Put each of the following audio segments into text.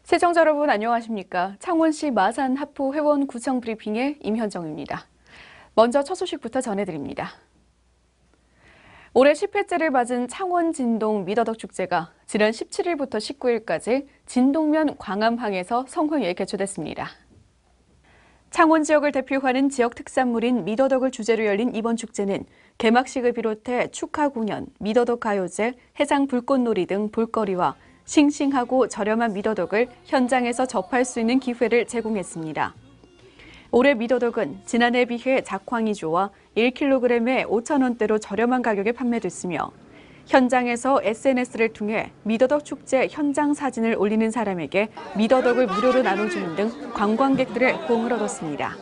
시청자 여러분 안녕하십니까? 창원시 마산 하포 회원 구청 브리핑의 임현정입니다. 먼저 첫 소식부터 전해드립니다. 올해 10회째를 맞은 창원 진동 미더덕 축제가 지난 17일부터 19일까지 진동면 광암항에서 성황리에 개최됐습니다. 창원 지역을 대표하는 지역 특산물인 미더덕을 주제로 열린 이번 축제는 개막식을 비롯해 축하 공연, 미더덕 가요제, 해상 불꽃놀이 등 볼거리와 싱싱하고 저렴한 미더덕을 현장에서 접할 수 있는 기회를 제공했습니다. 올해 미더덕은 지난해에 비해 작황이 좋아 1kg에 5,000원대로 저렴한 가격에 판매됐으며 현장에서 SNS를 통해 미더덕 축제 현장 사진을 올리는 사람에게 미더덕을 무료로 나눠주는 등 관광객들의 호응을 얻었습니다.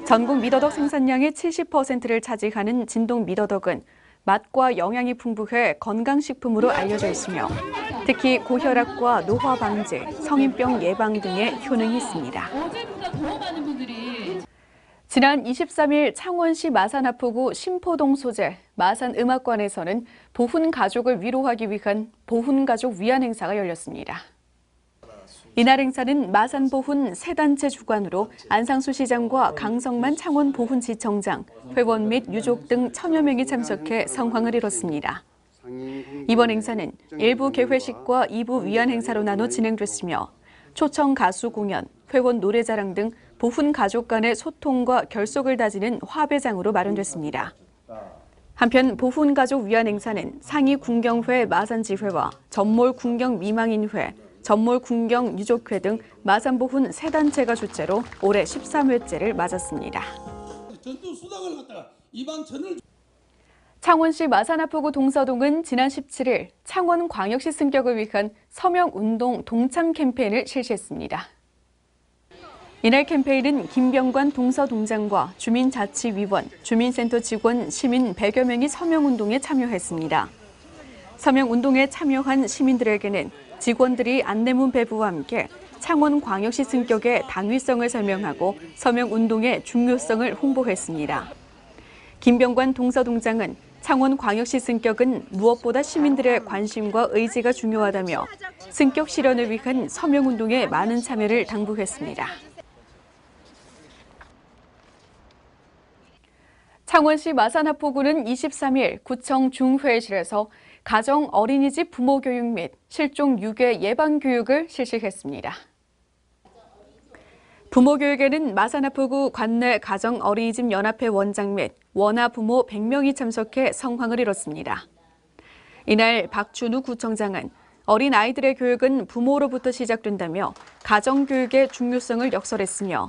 전국 미더덕 생산량의 70%를 차지하는 진동 미더덕은 맛과 영양이 풍부해 건강식품으로 알려져 있으며 특히 고혈압과 노화 방지, 성인병 예방 등의 효능이 있습니다. 지난 23일 창원시 마산하포구 신포동 소재 마산음악관에서는 보훈 가족을 위로하기 위한 보훈가족 위안 행사가 열렸습니다. 이날 행사는 마산보훈 세 단체 주관으로 안상수 시장과 강성만 창원보훈지청장, 회원 및 유족 등 1000여 명이 참석해 성황을 이뤘습니다. 이번 행사는 1부 개회식과 2부 위안 행사로 나눠 진행됐으며 초청 가수 공연, 회원 노래자랑 등 보훈 가족 간의 소통과 결속을 다지는 화배장으로 마련됐습니다. 한편 보훈 가족 위안 행사는 상위 군경회 마산지회와 전몰 군경 미망인회, 전몰 군경 유족회 등 마산보훈 세 단체가 주최로 올해 13회째를 맞았습니다. 창원시 마산하포구 동서동은 지난 17일 창원광역시 승격을 위한 서명운동 동참 캠페인을 실시했습니다. 이날 캠페인은 김병관 동서동장과 주민자치위원, 주민센터 직원, 시민 100여 명이 서명운동에 참여했습니다. 서명운동에 참여한 시민들에게는 직원들이 안내문 배부와 함께 창원광역시 승격의 당위성을 설명하고 서명운동의 중요성을 홍보했습니다. 김병관 동서동장은 창원광역시 승격은 무엇보다 시민들의 관심과 의지가 중요하다며 승격 실현을 위한 서명운동에 많은 참여를 당부했습니다. 창원시 마산하포구는 23일 구청 중회의실에서 가정 어린이집 부모 교육 및 실종 유괴 예방 교육을 실시했습니다. 부모 교육에는 마산하포구 관내 가정 어린이집 연합회 원장 및 원아 부모 100명이 참석해 성황을 이뤘습니다. 이날 박준우 구청장은 어린 아이들의 교육은 부모로부터 시작된다며 가정 교육의 중요성을 역설했으며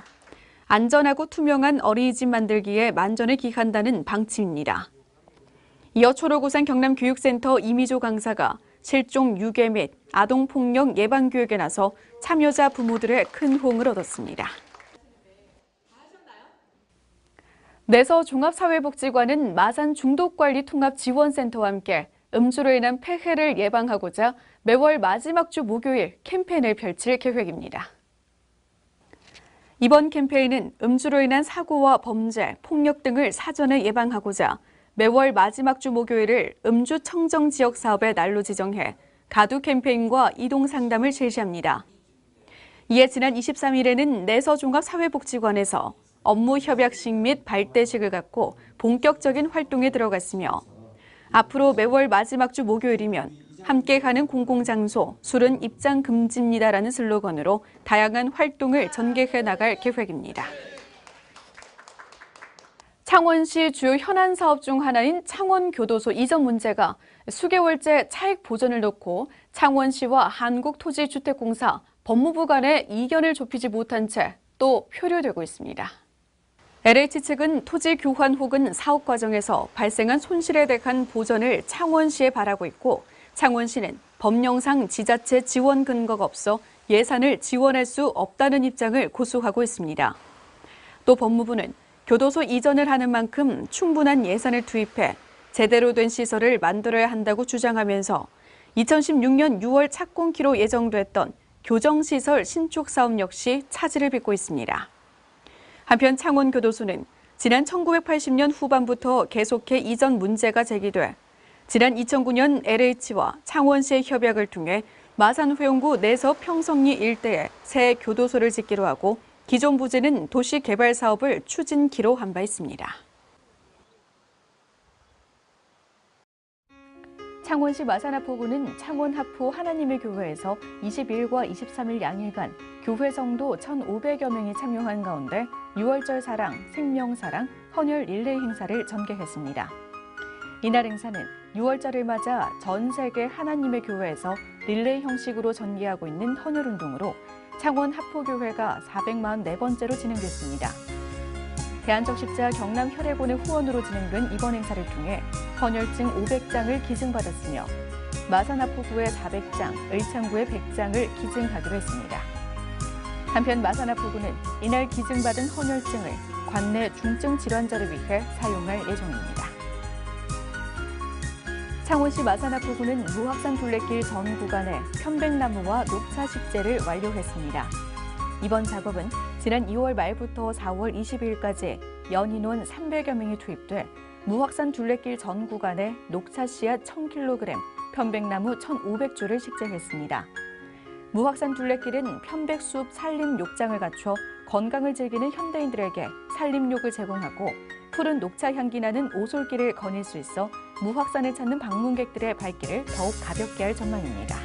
안전하고 투명한 어린이집 만들기에 만전을 기한다는 방침입니다. 이어 초록우산 경남교육센터 이미조 강사가 실종 유괴 및 아동폭력 예방교육에 나서 참여자 부모들의 큰 호응을 얻었습니다. 내서 종합사회복지관은 마산 중독관리통합지원센터와 함께 음주로 인한 폐해를 예방하고자 매월 마지막 주 목요일 캠페인을 펼칠 계획입니다. 이번 캠페인은 음주로 인한 사고와 범죄, 폭력 등을 사전에 예방하고자 매월 마지막 주 목요일을 음주 청정 지역 사업의 날로 지정해 가두 캠페인과 이동 상담을 실시합니다. 이에 지난 23일에는 내서종합사회복지관에서 업무 협약식 및 발대식을 갖고 본격적인 활동에 들어갔으며 앞으로 매월 마지막 주 목요일이면 함께 가는 공공장소, 술은 입장 금지입니다라는 슬로건으로 다양한 활동을 전개해 나갈 계획입니다. 창원시 주요 현안 사업 중 하나인 창원교도소 이전 문제가 수개월째 차익 보전을 놓고 창원시와 한국토지주택공사, 법무부 간의 이견을 좁히지 못한 채 또 표류되고 있습니다. LH 측은 토지 교환 혹은 사업 과정에서 발생한 손실에 대한 보전을 창원시에 바라고 있고 창원시는 법령상 지자체 지원 근거가 없어 예산을 지원할 수 없다는 입장을 고수하고 있습니다. 또 법무부는 교도소 이전을 하는 만큼 충분한 예산을 투입해 제대로 된 시설을 만들어야 한다고 주장하면서 2016년 6월 착공키로 예정됐던 교정시설 신축 사업 역시 차질을 빚고 있습니다. 한편 창원교도소는 지난 1980년 후반부터 계속해 이전 문제가 제기돼 지난 2009년 LH와 창원시의 협약을 통해 마산회원구 내서 평성리 일대에 새 교도소를 짓기로 하고 기존 부지는 도시개발 사업을 추진키로 한 바 있습니다. 창원시 마산하포구는 창원하포 하나님의 교회에서 21과 23일 양일간 교회 성도 1,500여 명이 참여한 가운데 6월절 사랑, 생명사랑, 헌혈 릴레이 행사를 전개했습니다. 이날 행사는 6월절을 맞아 전 세계 하나님의 교회에서 릴레이 형식으로 전개하고 있는 헌혈운동으로 창원하포교회가 444번째로 진행됐습니다. 대한적십자 경남혈액원의 후원으로 진행된 이번 행사를 통해 헌혈증 500장을 기증받았으며 마산하포구에 400장, 의창구에 100장을 기증하기로 했습니다. 한편 마산하포구는 이날 기증받은 헌혈증을 관내 중증 질환자를 위해 사용할 예정입니다. 창원시 마산하포구는 무확산 둘레길 전 구간에 편백나무와 녹차 식재를 완료했습니다. 이번 작업은 지난 2월 말부터 4월 20일까지 연인원 300여 명이 투입돼 무확산 둘레길 전 구간에 녹차 씨앗 1,000kg, 편백나무 1,500주를 식재했습니다. 무확산 둘레길은 편백숲 산림 욕장을 갖춰 건강을 즐기는 현대인들에게 산림욕을 제공하고 푸른 녹차 향기 나는 오솔길을 거닐 수 있어 무확산을 찾는 방문객들의 발길을 더욱 가볍게 할 전망입니다.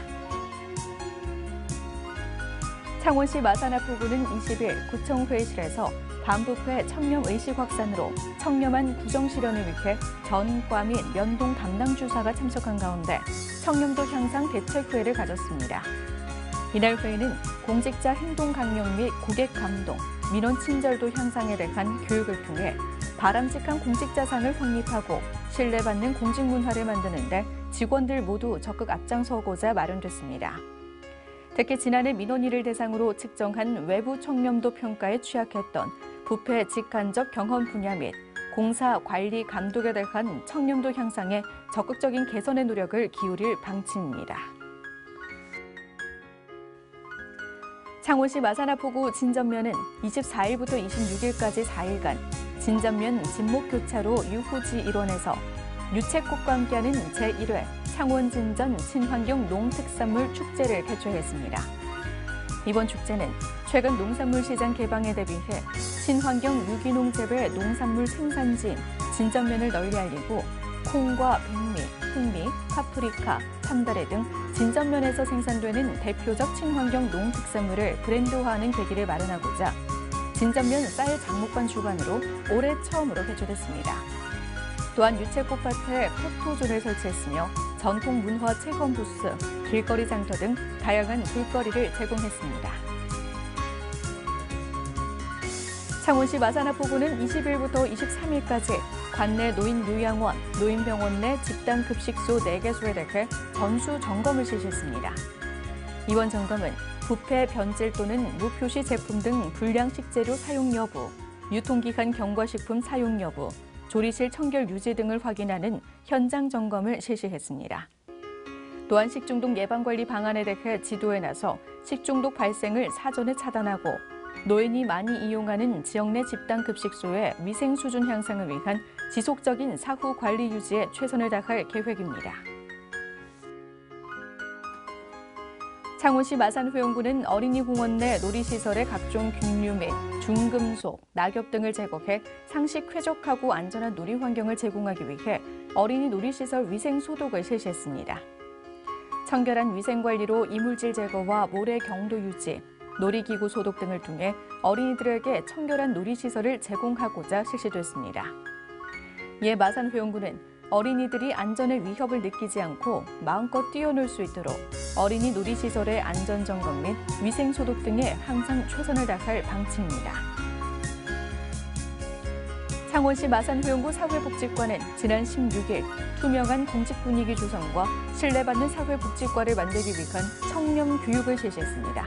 창원시 마산하포구는 20일 구청 회의실에서 반부패 청렴 의식 확산으로 청렴한 구정 실현을 위해 전과 및 면동 담당 주사가 참석한 가운데 청렴도 향상 대책회의를 가졌습니다. 이날 회의는 공직자 행동 강령 및 고객 감동, 민원 친절도 향상에 대한 교육을 통해 바람직한 공직자상을 확립하고 신뢰받는 공직 문화를 만드는 데 직원들 모두 적극 앞장서고자 마련됐습니다. 특히 지난해 민원인을 대상으로 측정한 외부 청렴도 평가에 취약했던 부패 직간접 경험 분야 및 공사 관리 감독에 대한 청렴도 향상에 적극적인 개선의 노력을 기울일 방침입니다. 창원시 마산하포구 진전면은 24일부터 26일까지 4일간 진전면 진목교차로 유후지 일원에서 유채꽃과 함께하는 제1회 창원진전 친환경 농특산물 축제를 개최했습니다. 이번 축제는 최근 농산물 시장 개방에 대비해 친환경 유기농 재배 농산물 생산지인 진전면을 널리 알리고 콩과 백미, 흑미, 파프리카, 참다래 등 진전면에서 생산되는 대표적 친환경 농특산물을 브랜드화하는 계기를 마련하고자 진전면 쌀 장목관 주관으로 올해 처음으로 개최됐습니다. 또한 유채꽃밭에 포토존을 설치했으며 전통 문화 체험 부스, 길거리 장터 등 다양한 볼거리를 제공했습니다. 창원시 마산하포구는 20일부터 23일까지 관내 노인요양원, 노인병원 내 집단급식소 4개소에 대해 전수 점검을 실시했습니다. 이번 점검은 부패, 변질 또는 무표시 제품 등 불량 식재료 사용 여부, 유통기한 경과식품 사용 여부, 조리실 청결 유지 등을 확인하는 현장 점검을 실시했습니다. 또한 식중독 예방관리 방안에 대해 지도에 나서 식중독 발생을 사전에 차단하고 노인이 많이 이용하는 지역 내 집단급식소의 위생 수준 향상을 위한 지속적인 사후 관리 유지에 최선을 다할 계획입니다. 창원시 마산회원구는 어린이공원 내 놀이시설의 각종 균류 및 중금속, 낙엽 등을 제거해 상시 쾌적하고 안전한 놀이 환경을 제공하기 위해 어린이 놀이시설 위생 소독을 실시했습니다. 청결한 위생관리로 이물질 제거와 모래 경도 유지, 놀이기구 소독 등을 통해 어린이들에게 청결한 놀이시설을 제공하고자 실시됐습니다. 이에 마산회원구는 어린이들이 안전의 위협을 느끼지 않고 마음껏 뛰어놀 수 있도록 어린이 놀이시설의 안전점검 및 위생소독 등에 항상 최선을 다할 방침입니다. 창원시 마산회원구 사회복지과는 지난 16일 투명한 공직 분위기 조성과 신뢰받는 사회복지과를 만들기 위한 청렴 교육을 실시했습니다.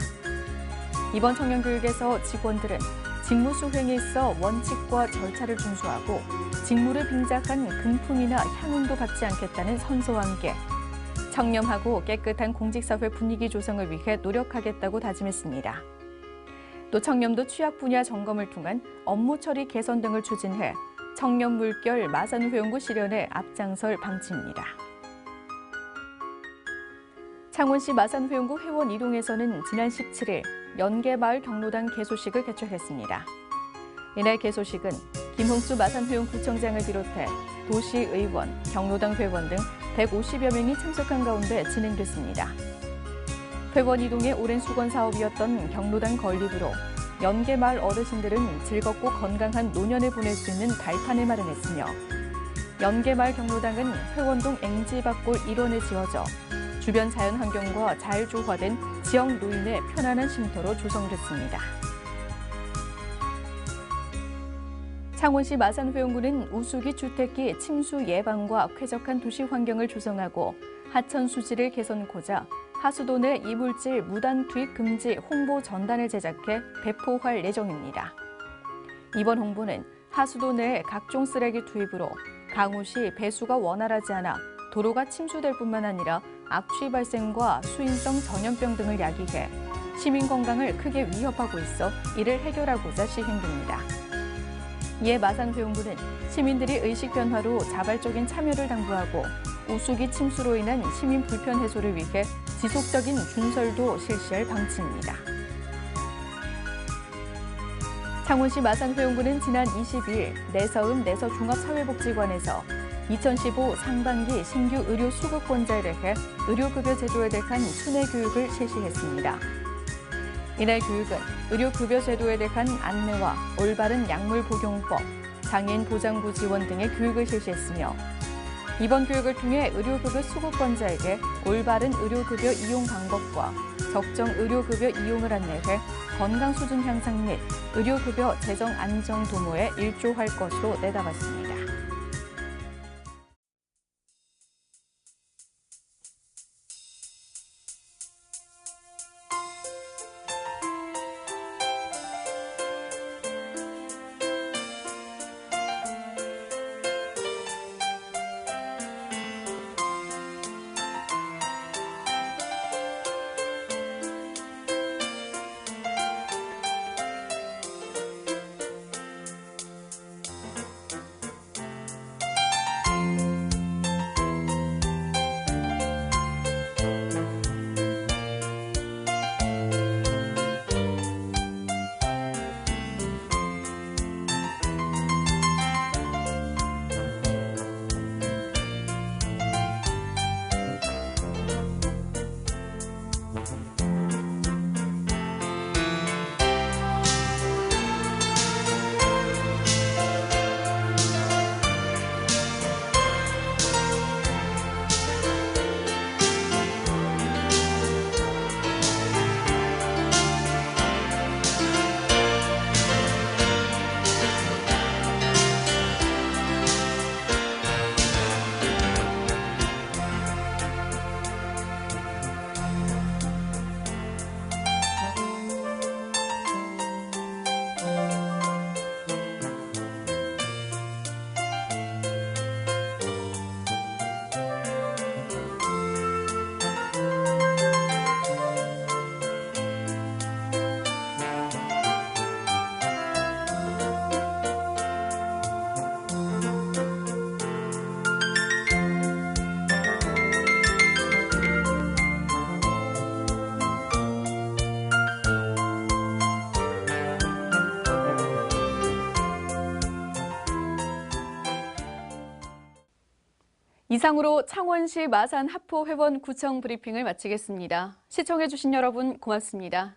이번 청렴 교육에서 직원들은 직무 수행에 있어 원칙과 절차를 준수하고 직무를 빙자한 금품이나 향응도 받지 않겠다는 선서와 함께 청렴하고 깨끗한 공직사회 분위기 조성을 위해 노력하겠다고 다짐했습니다. 또 청렴도 취약 분야 점검을 통한 업무 처리 개선 등을 추진해 청렴 물결 마산회원구 실현에 앞장설 방침입니다. 창원시 마산회원구 회원 이동에서는 지난 17일 연계마을 경로당 개소식을 개최했습니다. 이날 개소식은 김홍수 마산회원구청장을 비롯해 도시의원, 경로당 회원 등 150여 명이 참석한 가운데 진행됐습니다. 회원 이동의 오랜 수건 사업이었던 경로당 건립으로 연계마을 어르신들은 즐겁고 건강한 노년을 보낼 수 있는 발판을 마련했으며 연계마을 경로당은 회원동 앵지밭골 일원에 지어져 주변 자연환경과 잘 조화된 지역 노인의 편안한 쉼터로 조성됐습니다. 창원시 마산회원구는 우수기 주택기 침수 예방과 쾌적한 도시 환경을 조성하고 하천 수질을 개선코자 하수도 내 이물질 무단 투입 금지 홍보 전단을 제작해 배포할 예정입니다. 이번 홍보는 하수도 내 각종 쓰레기 투입으로 강우 시 배수가 원활하지 않아 도로가 침수될 뿐만 아니라 악취 발생과 수인성 전염병 등을 야기해 시민 건강을 크게 위협하고 있어 이를 해결하고자 시행됩니다. 이에 마산회원구는 시민들이 의식 변화로 자발적인 참여를 당부하고 우수기 침수로 인한 시민 불편 해소를 위해 지속적인 준설도 실시할 방침입니다. 창원시 마산회원구는 지난 22일 내서은 내서종합사회복지관에서 2015 상반기 신규 의료 수급권자에 대해 의료급여 제도에 대한 순회 교육을 실시했습니다. 이날 교육은 의료급여 제도에 대한 안내와 올바른 약물 복용법, 장애인 보장부 지원 등의 교육을 실시했으며 이번 교육을 통해 의료급여 수급권자에게 올바른 의료급여 이용 방법과 적정 의료급여 이용을 안내해 건강 수준 향상 및 의료급여 재정 안정 도모에 일조할 것으로 내다봤습니다. 이상으로 창원시 마산 하포 회원 구청 브리핑을 마치겠습니다. 시청해주신 여러분 고맙습니다.